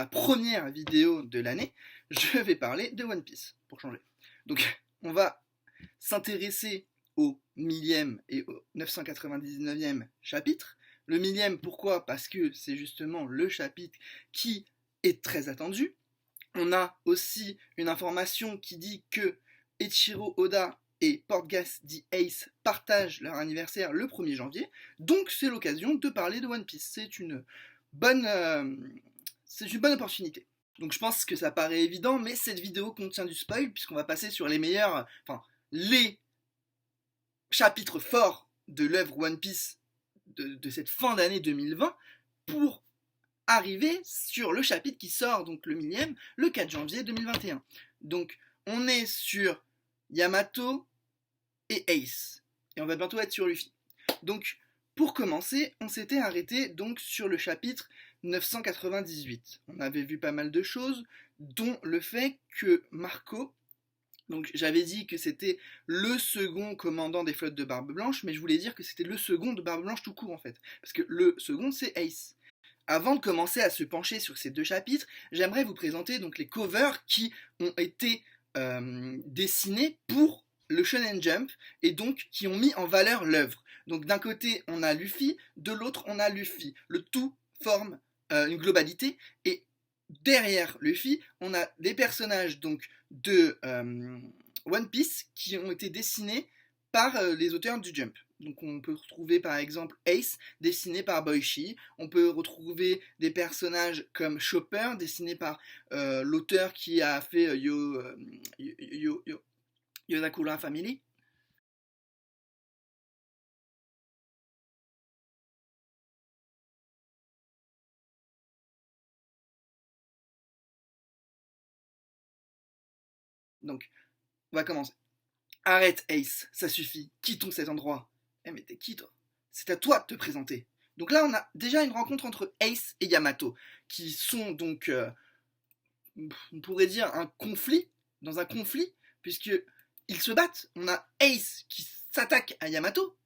la première vidéo de l'année, je vais parler de One Piece, pour changer. Donc, on va s'intéresser au 1000e et au 999e chapitre. Le 1000e, pourquoi? Parce que c'est justement le chapitre qui est très attendu. On a aussi une information qui dit que Eiichiro Oda et Portgas the Ace partagent leur anniversaire le 1er janvier, donc c'est l'occasion de parler de One Piece. C'est une bonne opportunité. Donc je pense que ça paraît évident, mais cette vidéo contient du spoil, puisqu'on va passer sur les meilleurs, les chapitres forts de l'œuvre One Piece de cette fin d'année 2020, pour arriver sur le chapitre qui sort, donc le 1000e, le 4 janvier 2021. Donc on est sur Yamato et Ace, et on va bientôt être sur Luffy. Donc pour commencer, on s'était arrêté donc sur le chapitre 998. On avait vu pas mal de choses, dont le fait que Marco, donc j'avais dit que c'était le second commandant des flottes de Barbe Blanche, mais je voulais dire que c'était le second de Barbe Blanche tout court en fait, parce que le second c'est Ace. Avant de commencer à se pencher sur ces deux chapitres, j'aimerais vous présenter donc les covers qui ont été dessinés pour le Shonen Jump et donc qui ont mis en valeur l'œuvre. Donc d'un côté on a Luffy, de l'autre on a Luffy. Le tout forme une globalité, et derrière Luffy on a des personnages donc de One Piece qui ont été dessinés par les auteurs du Jump. Donc on peut retrouver par exemple Ace, dessiné par Boichi. On peut retrouver des personnages comme Chopper, dessiné par l'auteur qui a fait Yonakura Family. Donc, on va commencer. Arrête Ace, ça suffit, quittons cet endroit. Eh mais t'es qui toi? C'est à toi de te présenter. Donc là on a déjà une rencontre entre Ace et Yamato, qui sont donc, on pourrait dire dans un conflit, puisque ils se battent. On a Ace qui s'attaque à Yamato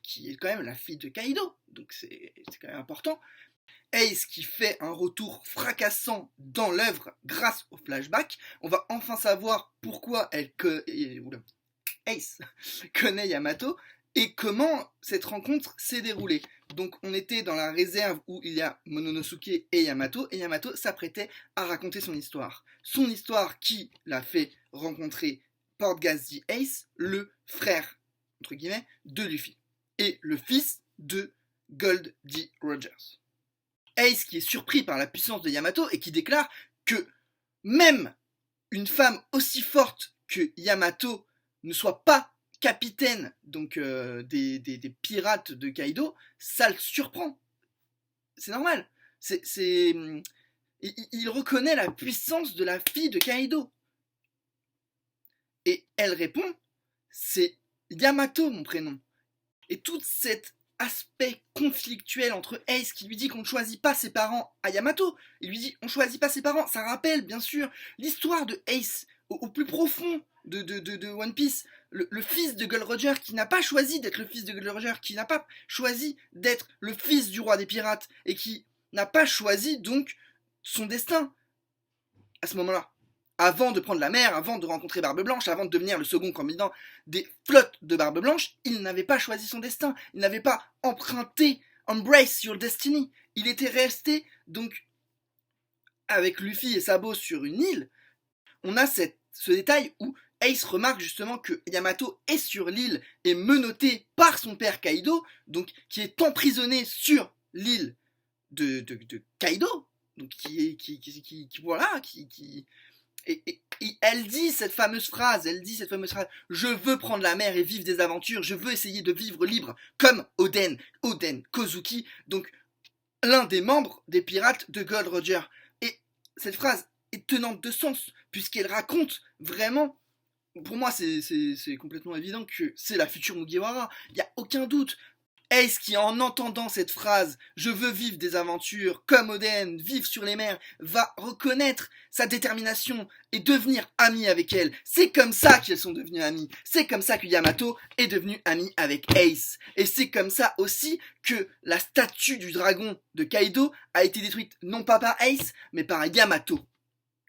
qui est quand même la fille de Kaido, donc c'est quand même important. Ace qui fait un retour fracassant dans l'œuvre grâce au flashback. On va enfin savoir pourquoi Ace connaît Yamato et comment cette rencontre s'est déroulée. Donc on était dans la réserve où il y a Momonosuke et Yamato s'apprêtait à raconter son histoire. Son histoire qui l'a fait rencontrer Portgas the Ace, le frère, entre guillemets, de Luffy, et le fils de Gold D. Rogers. Ace qui est surpris par la puissance de Yamato et qui déclare que même une femme aussi forte que Yamato ne soit pas capitaine donc des pirates de Kaido, ça le surprend. C'est normal. Il reconnaît la puissance de la fille de Kaido. Et elle répond, c'est Yamato mon prénom. Et tout cet aspect conflictuel entre Ace qui lui dit qu'on ne choisit pas ses parents à Yamato, il lui dit on ne choisit pas ses parents, ça rappelle bien sûr l'histoire de Ace au plus profond de One Piece, le fils de Gold Roger qui n'a pas choisi d'être le fils de Gold Roger, qui n'a pas choisi d'être le fils du roi des pirates et qui n'a pas choisi donc son destin à ce moment-là. Avant de prendre la mer, avant de rencontrer Barbe Blanche, avant de devenir le second commandant des flottes de Barbe Blanche, il n'avait pas choisi son destin, il n'avait pas emprunté Embrace Your Destiny. Il était resté donc avec Luffy et Sabo sur une île. On a ce détail où Ace remarque justement que Yamato est sur l'île et menotté par son père Kaido, donc qui est emprisonné sur l'île de Kaido, donc et elle dit cette fameuse phrase, je veux prendre la mer et vivre des aventures, je veux essayer de vivre libre comme Oden Kozuki, donc l'un des membres des pirates de Gold Roger. Et cette phrase est tenante de sens, puisqu'elle raconte vraiment, pour moi c'est complètement évident que c'est la future Mugiwara, il n'y a aucun doute. Ace qui, en entendant cette phrase « Je veux vivre des aventures comme Oden, vivre sur les mers », va reconnaître sa détermination et devenir ami avec elle. C'est comme ça qu'ils sont devenus amis. C'est comme ça que Yamato est devenu ami avec Ace. Et c'est comme ça aussi que la statue du dragon de Kaido a été détruite non pas par Ace, mais par Yamato.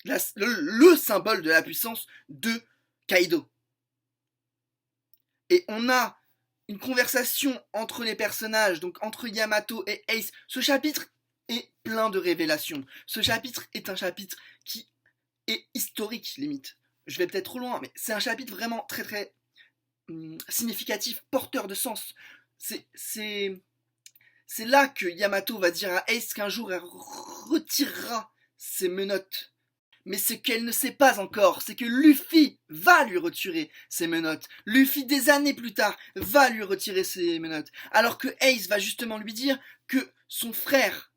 Le symbole de la puissance de Kaido. Et on a une conversation entre les personnages, donc entre Yamato et Ace. Ce chapitre est plein de révélations. Ce chapitre est un chapitre qui est historique, limite. Je vais peut-être trop loin, mais c'est un chapitre vraiment très très significatif, porteur de sens. C'est là que Yamato va dire à Ace qu'un jour elle retirera ses menottes. Mais ce qu'elle ne sait pas encore, c'est que Luffy va lui retirer ses menottes. Luffy, des années plus tard, va lui retirer ses menottes. Alors que Ace va justement lui dire que son frère,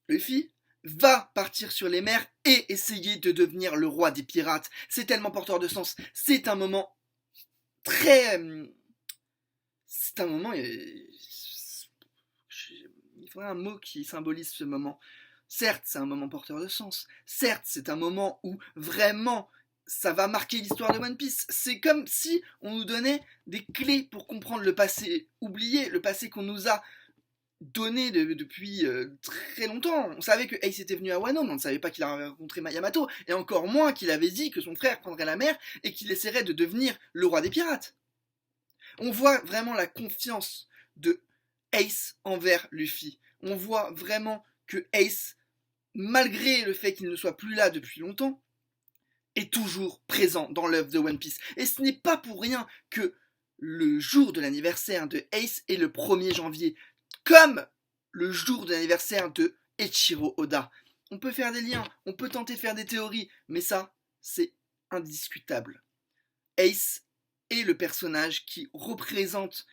Luffy, va partir sur les mers et essayer de devenir le roi des pirates. C'est tellement porteur de sens. C'est un moment très... C'est un moment... Il faudrait un mot qui symbolise ce moment. Certes, c'est un moment porteur de sens. Certes, c'est un moment où vraiment ça va marquer l'histoire de One Piece. C'est comme si on nous donnait des clés pour comprendre le passé oublié, le passé qu'on nous a donné depuis très longtemps. On savait que Ace était venu à Wano, mais on ne savait pas qu'il avait rencontré Yamato, et encore moins qu'il avait dit que son frère prendrait la mer et qu'il essaierait de devenir le roi des pirates. On voit vraiment la confiance de Ace envers Luffy. On voit vraiment que Ace, malgré le fait qu'il ne soit plus là depuis longtemps, est toujours présent dans l'œuvre de One Piece. Et ce n'est pas pour rien que le jour de l'anniversaire de Ace est le 1er janvier, comme le jour de l'anniversaire de Eiichiro Oda. On peut faire des liens, on peut tenter de faire des théories, mais ça, c'est indiscutable. Ace est le personnage qui représente,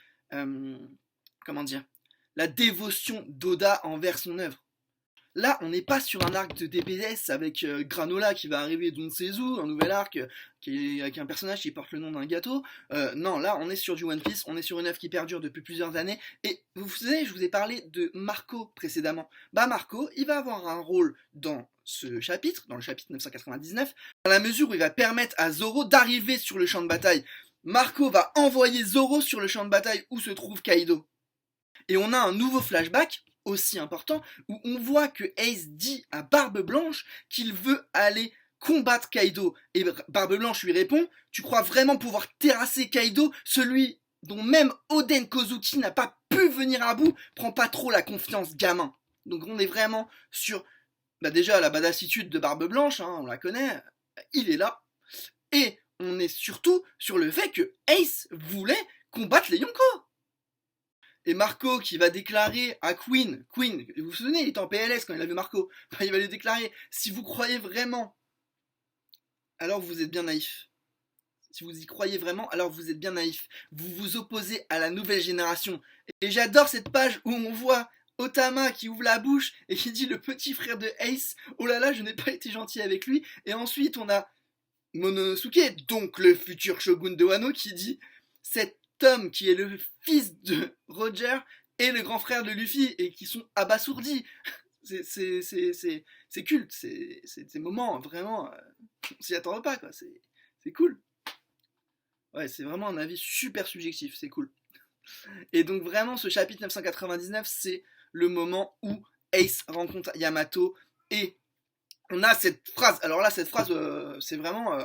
la dévotion d'Oda envers son œuvre. Là, on n'est pas sur un arc de DBS avec Granola qui va arriver d'on ne sait où, un nouvel arc avec un personnage qui porte le nom d'un gâteau. Non, là, on est sur du One Piece, on est sur une œuvre qui perdure depuis plusieurs années. Et vous savez, je vous ai parlé de Marco précédemment. Bah, Marco, il va avoir un rôle dans ce chapitre, dans le chapitre 999, dans la mesure où il va permettre à Zoro d'arriver sur le champ de bataille. Marco va envoyer Zoro sur le champ de bataille où se trouve Kaido. Et on a un nouveau flashback aussi important, où on voit que Ace dit à Barbe Blanche qu'il veut aller combattre Kaido. Et Barbe Blanche lui répond « Tu crois vraiment pouvoir terrasser Kaido, celui dont même Oden Kozuki n'a pas pu venir à bout? Prends pas trop la confiance, gamin. » Donc on est vraiment sur, déjà la badassitude de Barbe Blanche, hein, on la connaît, il est là. Et on est surtout sur le fait que Ace voulait combattre les Yonko. Et Marco qui va déclarer à Queen, vous vous souvenez, il était en PLS quand il a vu Marco, il va lui déclarer, si vous croyez vraiment, alors vous êtes bien naïf. Si vous y croyez vraiment, alors vous êtes bien naïf. Vous vous opposez à la nouvelle génération. Et j'adore cette page où on voit Otama qui ouvre la bouche et qui dit le petit frère de Ace, oh là là, je n'ai pas été gentil avec lui. Et ensuite on a Momonosuke, donc le futur shogun de Wano, qui dit, cet homme qui est le fils de Roger et le grand frère de Luffy et qui sont abasourdis. C'est culte, c'est des moments vraiment, on s'y attend pas quoi, c'est cool. Ouais, c'est vraiment un avis super subjectif, c'est cool. Et donc vraiment ce chapitre 999, c'est le moment où Ace rencontre Yamato et on a cette phrase. Alors là, cette phrase, c'est vraiment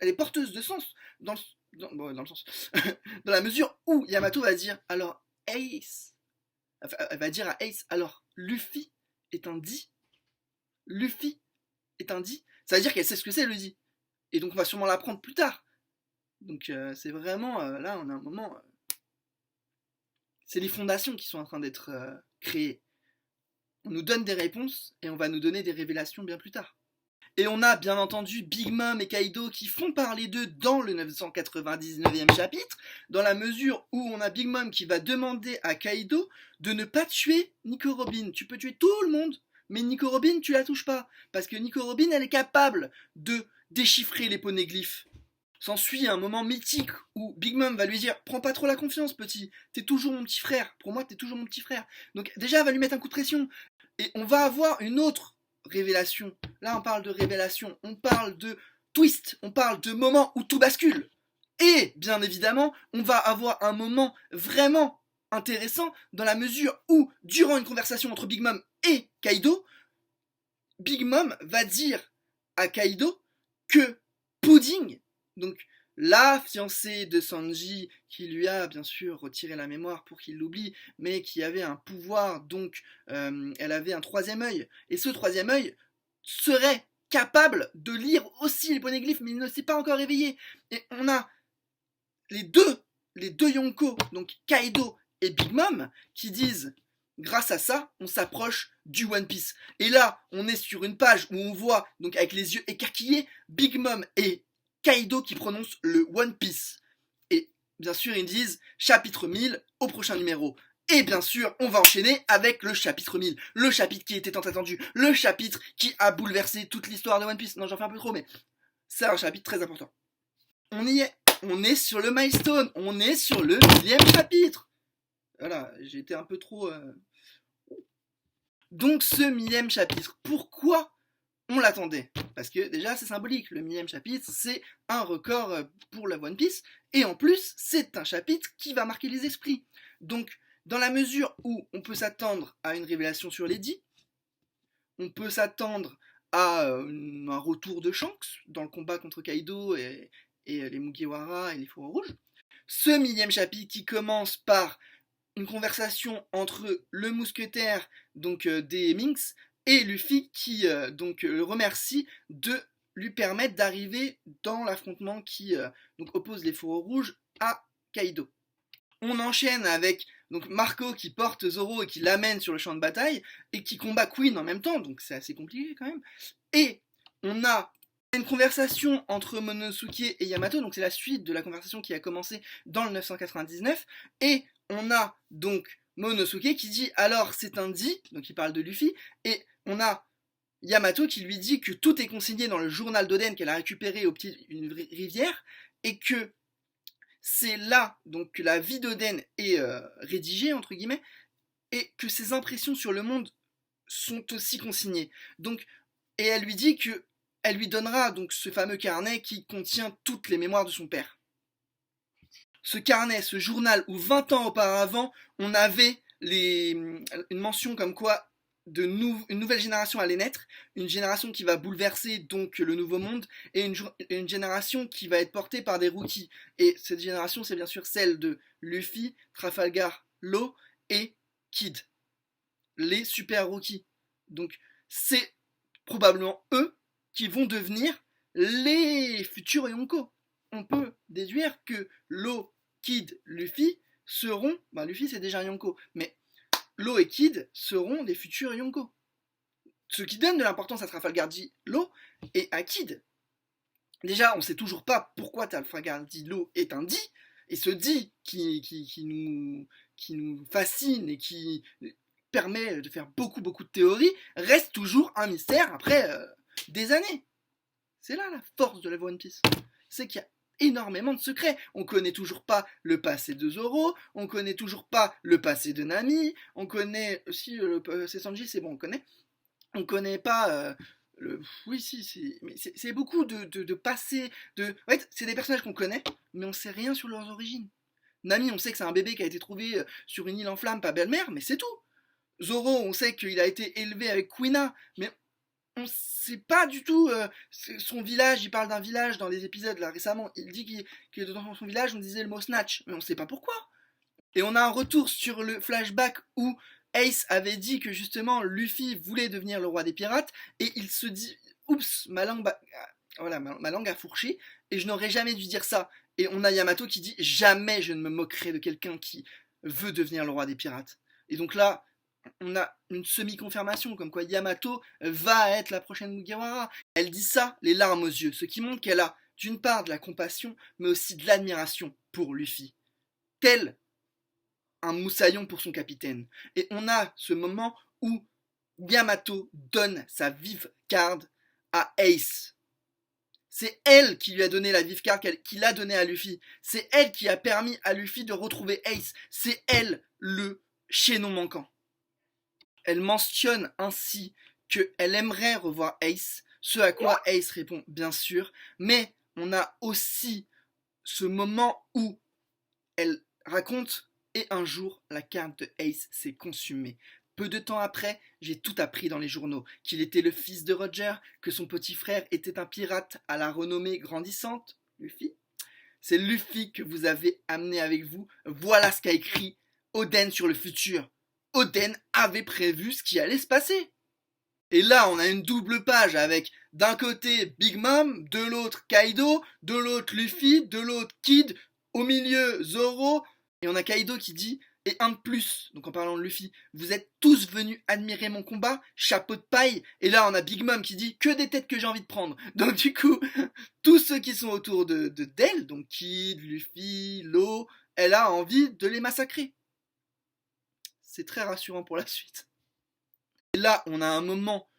elle est porteuse de sens dans le sens dans la mesure où Yamato va dire alors Ace, elle va dire à Ace alors Luffy est un dit. Luffy est un dit. Ça veut dire qu'elle sait ce que c'est le dit. Et donc on va sûrement l'apprendre plus tard. Donc c'est vraiment là on a un moment. C'est les fondations qui sont en train d'être créées. On nous donne des réponses et on va nous donner des révélations bien plus tard. Et on a bien entendu Big Mom et Kaido qui font parler d'eux dans le 999e chapitre, dans la mesure où on a Big Mom qui va demander à Kaido de ne pas tuer Nico Robin. Tu peux tuer tout le monde, mais Nico Robin, tu la touches pas. Parce que Nico Robin, elle est capable de déchiffrer les poneglyphes. S'ensuit un moment mythique où Big Mom va lui dire prends pas trop la confiance petit, t'es toujours mon petit frère, pour moi t'es toujours mon petit frère. Donc déjà elle va lui mettre un coup de pression. Et on va avoir une autre révélation. Là on parle de révélation, on parle de twist, on parle de moment où tout bascule. Et bien évidemment on va avoir un moment vraiment intéressant dans la mesure où durant une conversation entre Big Mom et Kaido, Big Mom va dire à Kaido que Pudding, donc la fiancée de Sanji, qui lui a bien sûr retiré la mémoire pour qu'il l'oublie, mais qui avait un pouvoir, donc elle avait un troisième œil, et ce troisième œil serait capable de lire aussi les poneglyphes, mais il ne s'est pas encore réveillé. Et on a les deux Yonko, donc Kaido et Big Mom, qui disent grâce à ça, on s'approche du One Piece. Et là, on est sur une page où on voit, donc avec les yeux écarquillés, Big Mom et Kaido qui prononcent le One Piece. Et bien sûr, ils disent chapitre 1000 au prochain numéro. Et bien sûr, on va enchaîner avec le chapitre 1000. Le chapitre qui était tant attendu. Le chapitre qui a bouleversé toute l'histoire de One Piece. Non, j'en fais un peu trop, mais c'est un chapitre très important. On y est. On est sur le milestone. On est sur le 1000e chapitre. Voilà, j'ai été un peu trop... Donc ce 1000e chapitre, pourquoi on l'attendait? Parce que déjà c'est symbolique, le 1000e chapitre c'est un record pour la One Piece, et en plus c'est un chapitre qui va marquer les esprits. Donc dans la mesure où on peut s'attendre à une révélation sur Lady, on peut s'attendre à un retour de Shanks dans le combat contre Kaido et les Mugiwara et les Fourreaux Rouges. Ce 1000e chapitre qui commence par une conversation entre le mousquetaire donc des Minks et Luffy qui donc le remercie de lui permettre d'arriver dans l'affrontement qui donc oppose les Fourreaux Rouges à Kaido. On enchaîne avec donc Marco qui porte Zoro et qui l'amène sur le champ de bataille et qui combat Queen en même temps, donc c'est assez compliqué quand même. Et on a une conversation entre Momonosuke et Yamato, donc c'est la suite de la conversation qui a commencé dans le 999, et on a donc Momonosuke qui dit alors c'est un dit, donc il parle de Luffy, et on a Yamato qui lui dit que tout est consigné dans le journal d'Oden qu'elle a récupéré au pied d'une rivière, et que c'est là donc que la vie d'Oden est rédigée, entre guillemets, et que ses impressions sur le monde sont aussi consignées. Donc, et elle lui dit que elle lui donnera donc ce fameux carnet qui contient toutes les mémoires de son père. Ce carnet, ce journal où 20 ans auparavant, on avait une mention comme quoi une nouvelle génération allait naître, une génération qui va bouleverser donc le nouveau monde, et une génération qui va être portée par des rookies. Et cette génération, c'est bien sûr celle de Luffy, Trafalgar Law et Kid, les super rookies. Donc c'est probablement eux qui vont devenir les futurs Yonko. On peut déduire que Law, Kid, Luffy seront... Bah Luffy c'est déjà un Yonko, mais Law et Kid seront des futurs Yonko. Ce qui donne de l'importance à Trafalgar Law et à Kid. Déjà, on ne sait toujours pas pourquoi Trafalgar Law est un dit, et ce dit qui nous fascine et qui permet de faire beaucoup de théories, reste toujours un mystère après des années. C'est là la force de la One Piece. C'est qu'il y a énormément de secrets. On connaît toujours pas le passé de Zoro, on connaît toujours pas le passé de Nami, on connaît aussi le passé Sanji, c'est bon, on connaît. On connaît pas oui, si, mais c'est beaucoup de passé, en fait, c'est des personnages qu'on connaît, mais on sait rien sur leurs origines. Nami, on sait que c'est un bébé qui a été trouvé sur une île en flammes par belle-mère, mais c'est tout. Zoro, on sait qu'il a été élevé avec Kuina, mais on sait pas du tout son village. Il parle d'un village dans les épisodes là récemment. Il dit qu'il est dans son village, on disait le mot snatch, mais on sait pas pourquoi. Et on a un retour sur le flashback où Ace avait dit que justement Luffy voulait devenir le roi des pirates, et il se dit oups, ma langue a fourché et je n'aurais jamais dû dire ça. Et on a Yamato qui dit jamais je ne me moquerai de quelqu'un qui veut devenir le roi des pirates. Et donc là, on a une semi-confirmation, comme quoi Yamato va être la prochaine Mugiwara. Elle dit ça, les larmes aux yeux, ce qui montre qu'elle a d'une part de la compassion, mais aussi de l'admiration pour Luffy. Tel un moussaillon pour son capitaine. Et on a ce moment où Yamato donne sa vive garde à Ace. C'est elle qui lui a donné la Vivecard qu'il a donnée à Luffy. C'est elle qui a permis à Luffy de retrouver Ace. C'est elle le chaînon manquant. Elle mentionne ainsi qu'elle aimerait revoir Ace, ce à quoi Ace répond bien sûr, mais on a aussi ce moment où elle raconte et un jour la carte de Ace s'est consumée. Peu de temps après, j'ai tout appris dans les journaux, qu'il était le fils de Roger, que son petit frère était un pirate à la renommée grandissante, Luffy. C'est Luffy que vous avez amené avec vous. Voilà ce qu'a écrit Oden sur le futur. Oden avait prévu ce qui allait se passer. Et là, on a une double page avec d'un côté Big Mom, de l'autre Kaido, de l'autre Luffy, de l'autre Kid, au milieu Zoro, et on a Kaido qui dit et un de plus, donc en parlant de Luffy, vous êtes tous venus admirer mon combat, chapeau de paille, et là on a Big Mom qui dit que des têtes que j'ai envie de prendre. Donc du coup, tous ceux qui sont autour d'elle, donc Kid, Luffy, Law, elle a envie de les massacrer. C'est très rassurant pour la suite. Et là, on a un moment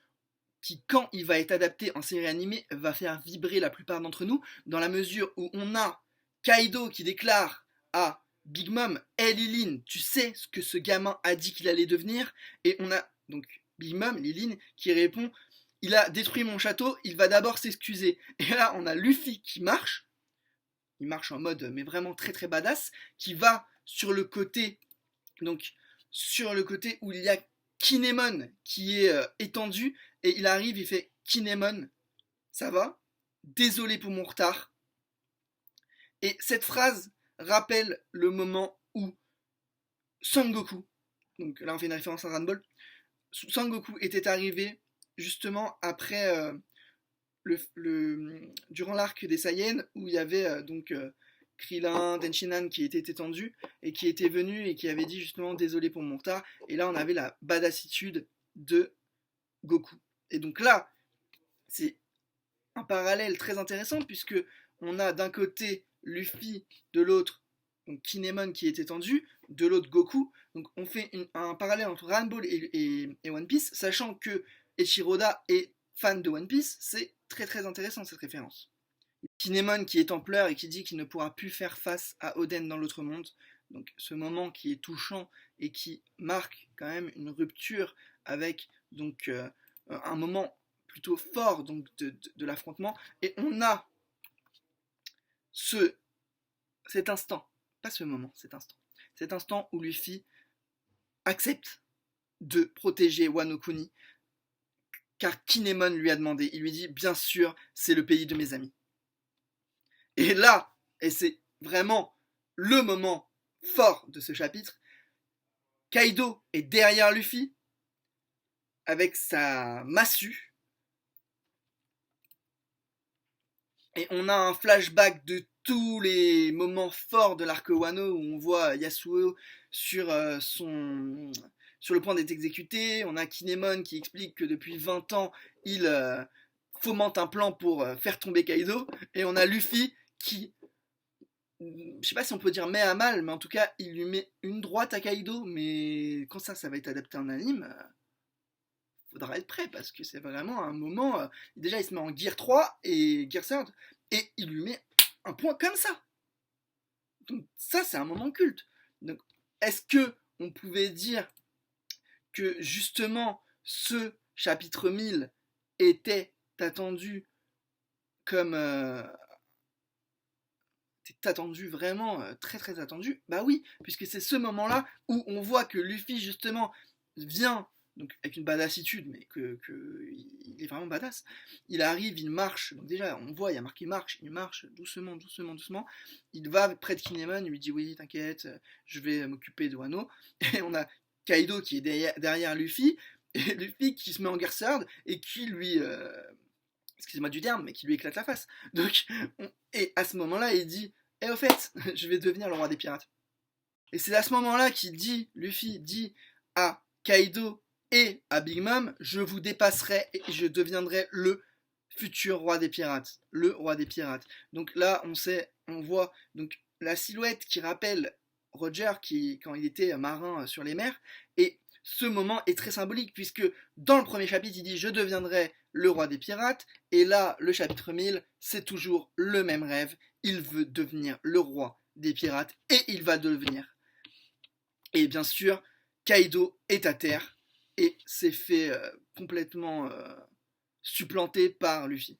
qui, quand il va être adapté en série animée, va faire vibrer la plupart d'entre nous, dans la mesure où on a Kaido qui déclare à Big Mom, hey Liline, tu sais ce que ce gamin a dit qu'il allait devenir? Et on a donc Big Mom, Liline, qui répond, il a détruit mon château, il va d'abord s'excuser. Et là, on a Luffy qui marche, il marche en mode, mais vraiment très très badass, qui va sur le côté, donc sur le côté où il y a Kinemon qui est étendu, et il arrive, il fait Kinemon, ça va? Désolé pour mon retard. Et cette phrase rappelle le moment où Sangoku, donc là on fait une référence à Dragon Ball, Sangoku était arrivé justement après durant l'arc des Saiyans où il y avait donc Krillin, Tenshinhan qui était étendu et qui était venu et qui avait dit justement désolé pour mon retard, et là on avait la badassitude de Goku. Et donc là, c'est un parallèle très intéressant puisque on a d'un côté Luffy, de l'autre donc Kinemon qui est étendu, de l'autre Goku. Donc on fait un parallèle entre Dragon Ball et One Piece, sachant que Eiichiro-Oda est fan de One Piece, c'est très très intéressant cette référence. Kinemon qui est en pleurs et qui dit qu'il ne pourra plus faire face à Oden dans l'autre monde. Donc ce moment qui est touchant et qui marque quand même une rupture avec donc un moment plutôt fort donc de l'affrontement. Et on a cet instant, pas ce moment, cet instant où Luffy accepte de protéger Wano Kuni car Kinemon lui a demandé. Il lui dit bien sûr c'est le pays de mes amis. Et là, et c'est vraiment le moment fort de ce chapitre, Kaido est derrière Luffy avec sa massue et on a un flashback de tous les moments forts de l'arc Wano où on voit Yasuo sur le point d'être exécuté. On a Kinemon qui explique que depuis 20 ans il fomente un plan pour faire tomber Kaido, et on a Luffy qui, je sais pas si on peut dire met à mal, mais en tout cas il lui met une droite à Kaido, mais quand ça va être adapté en anime, faudra être prêt parce que c'est vraiment un moment, déjà il se met en Gear 3 et Gear Third et il lui met un point comme ça. Donc ça c'est un moment culte. Donc est-ce que on pouvait dire que justement ce chapitre 1000 était attendu comme attendu vraiment très très attendu? Bah oui, puisque c'est ce moment-là où on voit que Luffy justement vient donc avec une badassitude, mais il est vraiment badass. Il arrive, il marche, donc déjà on voit, il y a marqué marche, il marche doucement, doucement, doucement. Il va près de Kinemon, il lui dit oui, t'inquiète, je vais m'occuper de Wano. Et on a Kaido qui est derrière Luffy, et Luffy qui se met en garde et qui lui, excusez-moi du terme, mais qui lui éclate la face. Donc, et à ce moment-là, il dit, au fait, je vais devenir le roi des pirates. Et c'est à ce moment-là qu'il dit, Luffy dit à Kaido et à Big Mom, je vous dépasserai et je deviendrai le futur roi des pirates. Le roi des pirates. Donc là, on voit donc la silhouette qui rappelle Roger quand il était marin sur les mers, et ce moment est très symbolique, puisque dans le premier chapitre, il dit « Je deviendrai le roi des pirates », et là, le chapitre 1000, c'est toujours le même rêve, il veut devenir le roi des pirates, et il va devenir. Et bien sûr, Kaido est à terre, et s'est fait complètement supplanter par Luffy.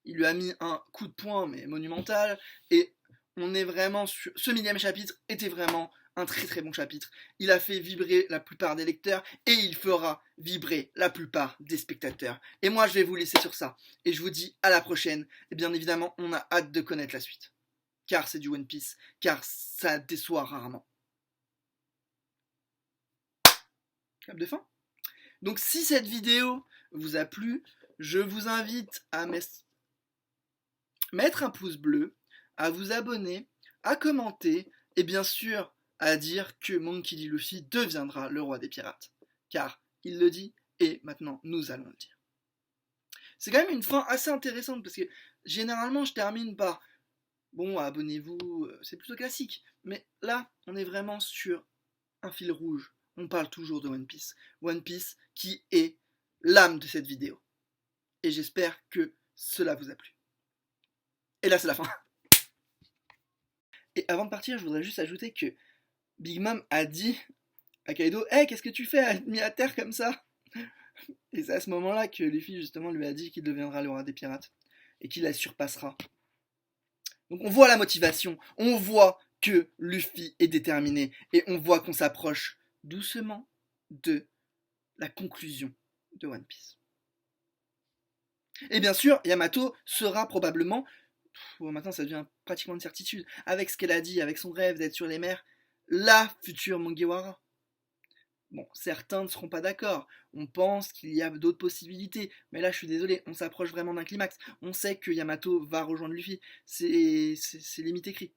Il lui a mis un coup de poing, mais monumental, et on est vraiment sur... Ce 1000e chapitre était vraiment un très très bon chapitre. Il a fait vibrer la plupart des lecteurs, et il fera vibrer la plupart des spectateurs. Et moi, je vais vous laisser sur ça, et je vous dis à la prochaine, et bien évidemment, on a hâte de connaître la suite. Car c'est du One Piece, car ça déçoit rarement. Clap de fin. Donc si cette vidéo vous a plu, je vous invite à mettre un pouce bleu, à vous abonner, à commenter, et bien sûr à dire que Monkey D. Luffy deviendra le roi des pirates. Car il le dit, et maintenant nous allons le dire. C'est quand même une fin assez intéressante, parce que généralement je termine par bon, abonnez-vous, c'est plutôt classique. Mais là, on est vraiment sur un fil rouge. On parle toujours de One Piece. One Piece qui est l'âme de cette vidéo. Et j'espère que cela vous a plu. Et là, c'est la fin. Et avant de partir, je voudrais juste ajouter que Big Mom a dit à Kaido « Hey, qu'est-ce que tu fais mis à terre comme ça ?» Et c'est à ce moment-là que Luffy, justement, lui a dit qu'il deviendra le roi des pirates. Et qu'il la surpassera. Donc on voit la motivation, on voit que Luffy est déterminé, et on voit qu'on s'approche doucement de la conclusion de One Piece. Et bien sûr, Yamato sera probablement, maintenant ça devient pratiquement une certitude, avec ce qu'elle a dit, avec son rêve d'être sur les mers, la future Mugiwara. Bon, certains ne seront pas d'accord, on pense qu'il y a d'autres possibilités, mais là je suis désolé, on s'approche vraiment d'un climax. On sait que Yamato va rejoindre Luffy, c'est limite écrit.